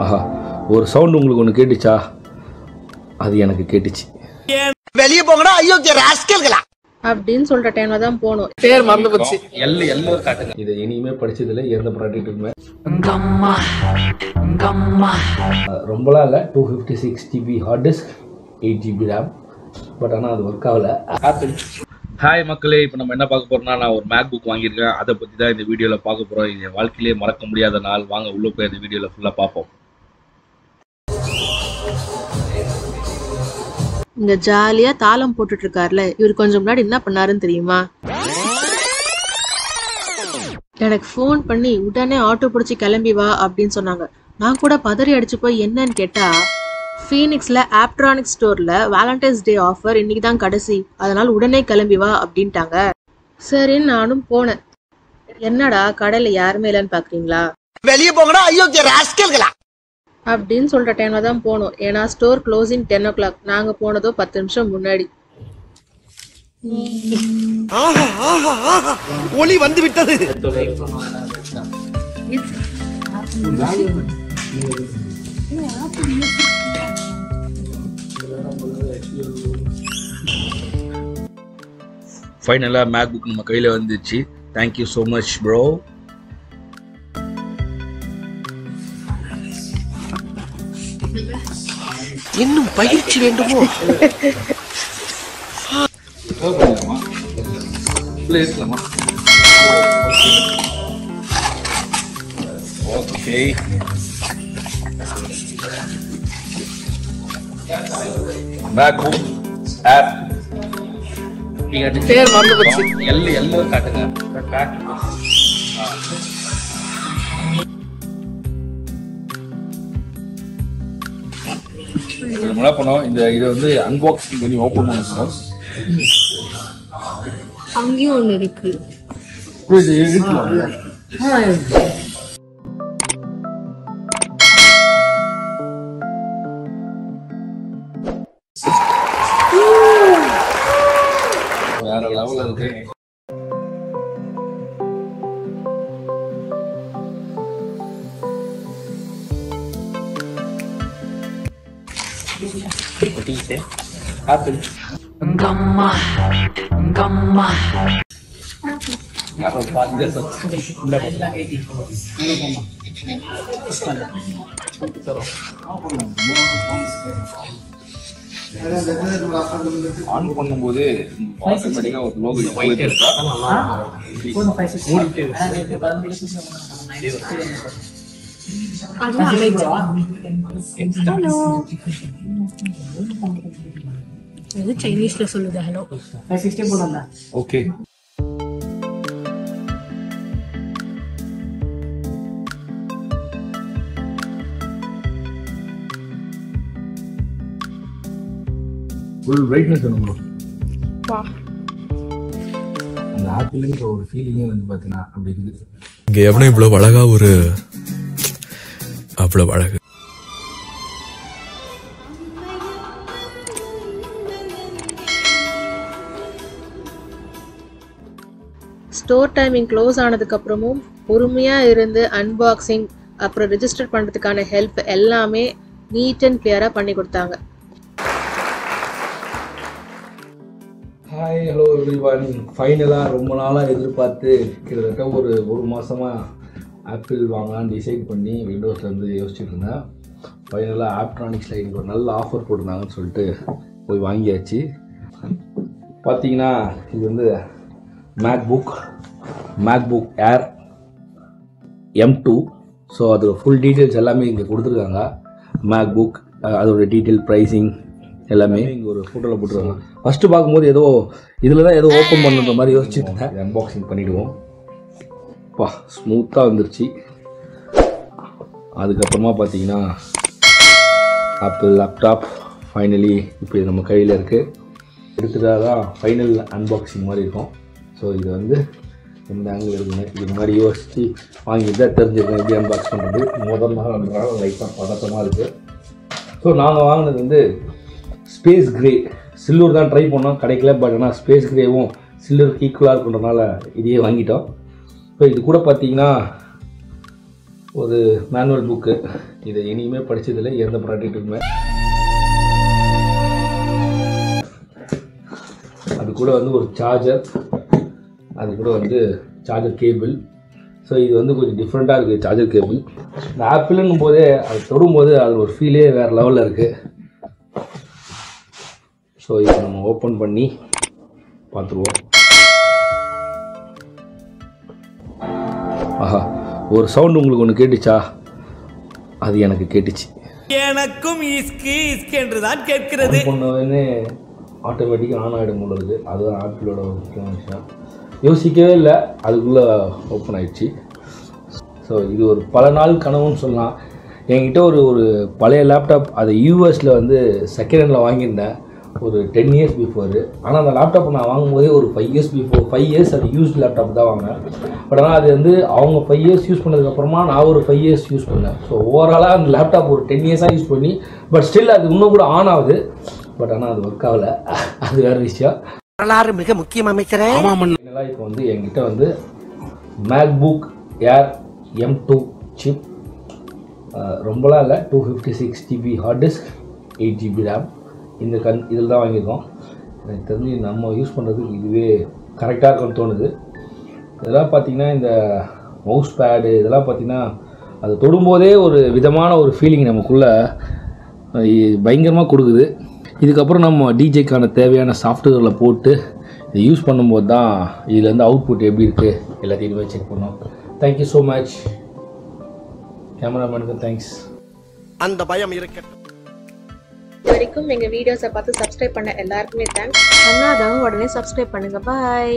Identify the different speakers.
Speaker 1: ஆஹா, ஒரு சவுண்ட் உங்களுக்கு ஒன்று கேட்டுச்சா? அது எனக்கு கேட்டுச்சு.
Speaker 2: வெளியே போங்கடா அயோக்கிய ராஸ்கல்களா
Speaker 3: அப்படின்னு சொல்ற டைம்ல தான் போனோம்.
Speaker 4: பேர் மறந்து போச்சு.
Speaker 1: எல்லோ காட்டுங்க. இதை இனிமே படிச்சதுல எந்த ப்ராடக்ட்டுமே ரொம்பலாம் இல்லை. 256 GB hard disk, 8 GB RAM. But ஆனால் அது ஒர்க் ஆகல. ஹாய் மக்களே, இப்போ நம்ம என்ன பார்க்க போறோம்னா, நான் ஒரு மேக் புக் வாங்கியிருக்கேன். அதை பற்றி தான் இந்த வீடியோவில் பார்க்க போகிறோம். இது என் வாழ்க்கையிலே மறக்க முடியாத நாள். வாங்க உள்ளே போய் இந்த வீடியோவில் ஃபுல்லாக பார்ப்போம்.
Speaker 3: இங்க ஜாலியா தாளம் போட்டுட்டு இருக்காருல, இவர் கொஞ்சம் முன்னாடி என்ன பண்ணாருன்னு தெரியுமா? எனக்கு ஃபோன் பண்ணி உடனே ஆட்டோ பிடிச்சி கிளம்பி வா அப்படின்னு சொன்னாங்க. நான் கூட பதறி அடிச்சு போய் என்னன்னு கேட்டா, ஃபீனிக்ஸ்ல ஆப்ட்ரானிக் ஸ்டோர்ல வேலண்டைன்ஸ் டே ஆஃபர் இன்னைக்கு தான் கடைசி, அதனால உடனே கிளம்பி வா அப்படின்ட்டாங்க. சரின்னு நானும் போனேன். என்னடா கடையில யாருமே இல்லைன்னு பாக்குறீங்களா?
Speaker 2: வெளியே போங்கடா அயோக்கிய ராஸ்கல்களா
Speaker 3: அப்படின்னு சொல்ற டைம்ல தான் போனோம். ஏன்னா ஸ்டோர் க்ளோசிங் 10 o'clock. நாங்க போனதோ 10 நிமிஷம் முன்னாடி.
Speaker 2: ஒளி வந்து விட்டது.
Speaker 1: ஃபைனலாக மேக் புக் நம்ம கையில் வந்துச்சு. Thank you so much bro.
Speaker 2: இன்னும் பயிற்சி வேண்டுமோ?
Speaker 1: Okay, make book up.
Speaker 4: பேர் மறந்து போச்சு.
Speaker 1: எல்லோ காட்டுங்க. என்ன பண்ணோம், இதை வந்து அன்பாக்சிங் பண்ணி ஓப்பன் பண்ணணும்.
Speaker 3: அங்கேயும் ஒண்ணு இருக்கு.
Speaker 1: வேற லெவல்ல இருக்கு. ஆப்பிள் கம்மா கம்மா ஆன் பண்ணும்போது ஆட்டோமேட்டிக்கா ஒரு லோகோ போயிட்டு இருக்கா.
Speaker 5: இது சைனீஸ்ல சொல்லுது ஹலோ.
Speaker 1: ஓகே, ஃபுல் பிரைட்னஸ் வேணும். அந்த ஆப்பிள்ங்கிற ஒரு ஃபீலிங்கே வந்து பார்த்தீங்கன்னா அப்படி இருக்குது.
Speaker 6: இங்க எவனும் இவ்வளவு அழகா ஒரு அவ்வளவு அழகு.
Speaker 3: ஸ்டோர் டைமிங் க்ளோஸ் ஆனதுக்கு அப்புறமும் பொறுமையா இருந்து அன்பாக்சிங் அப்புறம் ரெஜிஸ்டர் பண்றதுக்கான ஹெல்ப் எல்லாமே நீட் அண்ட் கிளியரா பண்ணி கொடுத்தாங்க.
Speaker 1: Hi, hello everyone. ஃபைனலாக ரொம்ப நாளாக எதிர்பார்த்து கிட்டத்தட்ட ஒரு மாதமாக ஆப்பிள் வாங்கலான்னு டிசைட் பண்ணி விண்டோஸ்லேருந்து யோசிச்சுட்டு இருந்தேன். ஃபைனலாக ஆப்ட்ரானிக்ஸில் இன்னைக்கு ஒரு நல்ல ஆஃபர் போட்டிருந்தாங்கன்னு சொல்லிட்டு போய் வாங்கியாச்சு. பார்த்தீங்கன்னா இது வந்து மேக் புக் ஏர் M2. ஸோ அதோட ஃபுல் டீட்டெயில்ஸ் எல்லாமே இங்கே கொடுத்துருக்காங்க. மேக் புக் அதோட டீட்டெயில், ப்ரைஸிங் எல்லாமே இங்கே ஒரு ஃபோட்டோவில் போட்டுருக்காங்க. ஃபஸ்ட்டு பார்க்கும்போது ஏதோ இதில் தான் ஏதோ ஓப்பன் பண்ணுற மாதிரி யோசிச்சுட்டு இருந்தேன். அன்பாக்சிங் பண்ணிவிடுவோம். பா, ஸ்மூத்தாக வந்துருச்சு. அதுக்கப்புறமா பார்த்தீங்கன்னா ஆப்பிள் லேப்டாப் ஃபைனலி இப்போ இது நம்ம கையில் இருக்குது. எடுத்துட்டா தான் ஃபைனல் அன்பாக்சிங் மாதிரி இருக்கும். ஸோ இது வந்து இந்த ஆங்கிள் இருக்குங்க. இது மாதிரி யோசித்து வாங்கிட்டு தான் தெரிஞ்சுருக்கேன் எப்படி அன்பாக்ஸ் பண்ணுறது. முதல் நாள் வந்துடுறாங்க, லைட்டாக பதட்டமாக இருக்குது. ஸோ நாங்கள் வாங்கினது வந்து ஸ்பேஸ் கிரே. சில்வர் தான் ட்ரை பண்ணோம், கிடைக்கல. பட் ஆனால் ஸ்பேஸ் கிரேவும் சில்வருக்கு ஈக்குவலாக இருக்குன்றனால இதையே வாங்கிட்டோம். ஸோ இது கூட பார்த்தீங்கன்னா ஒரு மேனுவல் புக்கு. இதை இனிமே படித்ததில்லை எந்த ப்ராடக்ட்டுக்குமே. அது கூட வந்து ஒரு சார்ஜர், அது கூட வந்து சார்ஜர் கேபிள். ஸோ இது வந்து கொஞ்சம் டிஃப்ரெண்ட்டாக இருக்குது சார்ஜர் கேபிள். இந்த ஆப்பிளுங்கும் போதே அது தொடும்போது அது ஒரு ஃபீலே வேறு லெவலில் இருக்குது. ஸோ இதை நம்ம ஓப்பன் பண்ணி பார்த்துருவோம். ஆஹா, ஒரு சவுண்டு உங்களுக்கு ஒன்று கேட்டுச்சா? அது எனக்கு கேட்டுச்சு.
Speaker 2: எனக்கும் இஸ்கி இஸ்கி என்று தான் கேட்கிறது.
Speaker 1: பண்ணவே ஆட்டோமேட்டிக்காக ஆன் ஆகிடும் போல இருக்குது. அதுதான் ஆப்பிளோட ஒரு முக்கியமான விஷயம். யோசிக்கவே இல்லை, அதுக்குள்ளே ஓப்பன் ஆகிடுச்சு. ஸோ இது ஒரு பல நாள் கனவுன்னு சொல்லலாம். என்கிட்ட ஒரு பழைய லேப்டாப், அது யூஎஸில் வந்து செகண்ட் ஹேண்டில் வாங்கியிருந்தேன் ஒரு 10 years பிஃபோரு. ஆனால் அந்த லேப்டாப் நான் வாங்கும்போதே ஒரு 5 years பிஃபோர், 5 years அது யூஸ்ட் லேப்டாப் தான் வாங்கினேன். பட் ஆனால் அது வந்து அவங்க 5 years யூஸ் பண்ணதுக்கப்புறமா நான் ஒரு 5 years யூஸ் பண்ணேன். ஸோ ஓவராலாக அந்த லேப்டாப் ஒரு 10 years யூஸ் பண்ணி, பட் ஸ்டில் அது இன்னும் கூட ஆன் ஆகுது. பட் ஆனால் அது ஒர்க் ஆகலை, அது வேறு விஷயம்.
Speaker 2: வரலாறு மிக முக்கியம் அமைச்சரே.
Speaker 1: இதெல்லாம் இப்போ வந்து என்கிட்ட வந்து மேக்புக் ஏர் M2 சிப், ரொம்பலாம் இல்லை, 256 GB hard disk, 8 GB RAM. இந்த இதில் தான் வாங்கியிருக்கோம். எனக்கு தெரிஞ்சு நம்ம யூஸ் பண்ணுறதுக்கு இதுவே கரெக்டாக இருக்கும்னு தோணுது. இதெல்லாம் பார்த்திங்கன்னா இந்த மவுஸ் பேடு இதெல்லாம் பார்த்திங்கன்னா அது தொடும்போதே ஒரு விதமான ஒரு ஃபீலிங் நமக்குள்ளே பயங்கரமாக கொடுக்குது. இதுக்கப்புறம் நம்ம டிஜேக்கான தேவையான சாஃப்ட்வேரில் போட்டு இதை யூஸ் பண்ணும்போது தான் இதுலேருந்து அவுட்புட் எப்படி இருக்குது எல்லாத்தையுமே செக் பண்ணோம். தேங்க்யூ ஸோ மச் கேமராமேனுக்கு. தேங்க்ஸ்.
Speaker 2: அந்த பயம் இருக்கட்டும்.
Speaker 3: வரைக்கும் எங்க வீடியோஸை பார்த்து சப்ஸ்கிரைப் பண்ண எல்லாருக்குமே தேங்க்ஸ். பண்ணாதவங்க உடனே சப்ஸ்கிரைப் பண்ணுங்க. பாய்.